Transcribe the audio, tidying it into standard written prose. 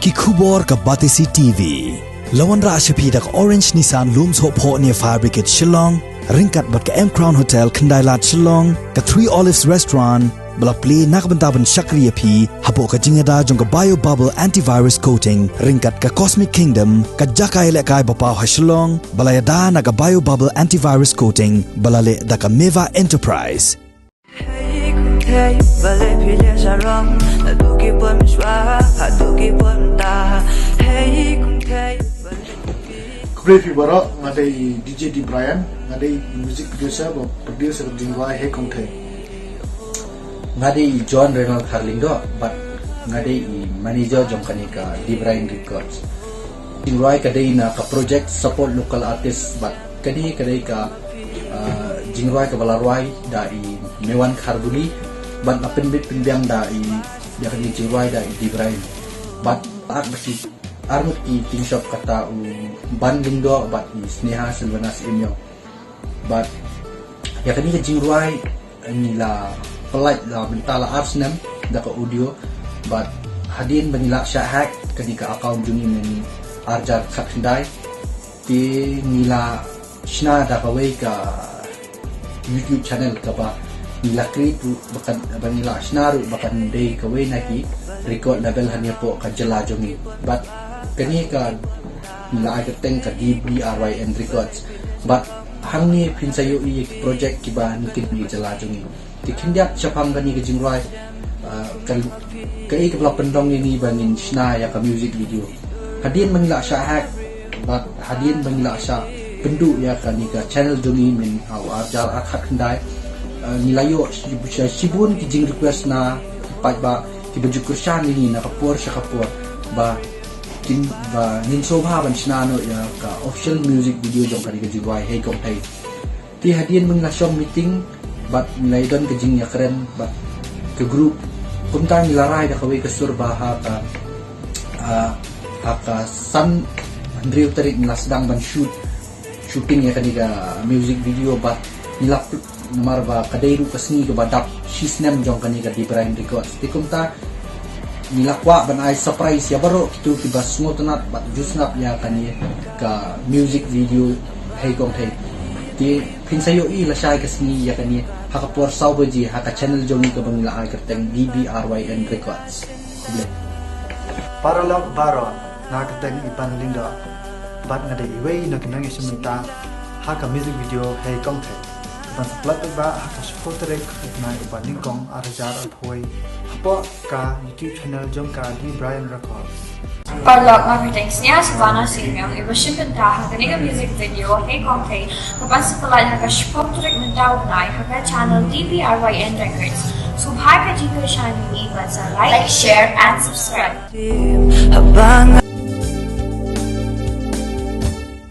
ki khubor ka Batisi TV lawan ra ashapi dak Orange Nissan Looms Hope Ho near Fabricate Shillong ringkat bat ka M Crown Hotel Kandailat Shillong ka Three Olives Restaurant bala play nakbentaban Shakriya P hapo ka jingada jong ka Bio Bubble Antivirus Coating ringkat ka Cosmic Kingdom ka Jakai Lekai Bapaw ha Shillong bala yada na ka Bio Bubble Antivirus Coating bala le da ka Meva Enterprise. Hey, vale pilih sarong, aduki pun miswa, aduki pun ta. Hey, hey. Great Vibara, ngadai DJ D Brian, ngadai music producer Jingwai Hey Kong Thay. Ngadai John Reynolds Harlindo, but ngadai manager Jongkanika D Brian Records. Jingwai kadai na ka project support local artists, but kadai ka Jingwai ka Balarwai dai Mewan Kharbuli. But napin pinbiang dai dia kini Jingwai dai D Brian. But tak basi armut ki ting shop kata banding do but Sneha Silvanas Imyo. But ya kini ke Jingwai nila pelait la mentala Arsenal da ka audio but hadin banila sya hack kani ka account juni ni Arjar Khakndai ti nila shna da ka way ka YouTube channel ka ba nila create bakan banila shnaru bakan day ka way naki record label hanya po ka Jelajongi but kani ka nila agateng ka DBRYN Records but hangi pinsayo i project kiba nikid ni Jelajongi tikindiak siapang kani ka Jingwai kai ka pendong ini bangin shna ya ka music video hadin manila sya hack but hadin manila sya pendu ya kani ka channel jongi min Arjar Akhat Kendai nilayo sibun ki jing request na ba ki baju kursan ini na kapur sya kapur ba kin ba nin sobha ban snano ya ka official music video jong kani ka Jingwai Hey Kong Thay ti hadin manila song meeting but nilai don ke jing ya keren but ke group kumta nilaray da kaway ka surba ha ka san Andrew tarik nila sedang ban shooting ya kaniga music video but nila marba kadairu kasni ka badap shisnem jong kaniga di Brian Records ti kumta nila kwa ban ay surprise ya baro kitu ki bas ngotanat but jusnap ya kani ka music video Hey Kong Thay ti pinsayo i la shay kasni ya kani hakapor saubaji haka channel jongi ka bangila ay kerteng DBRYN Records para log baro nakateng ipan linda bat ngade iway nakinang isimenta haka music video Hey Kong Thay ban plat ba haka supporter na iban lingkong Arjar Athoy hapo ka YouTube channel jong ka D Brian Records Parlok marketing Sneha Silvanas Imyo iba shipenta haka niga music video Hey Kong Thay kapan sepalat haka supporter mentau na haka channel DBRYN Records subhay ka jiko shani iban sa like, share and subscribe.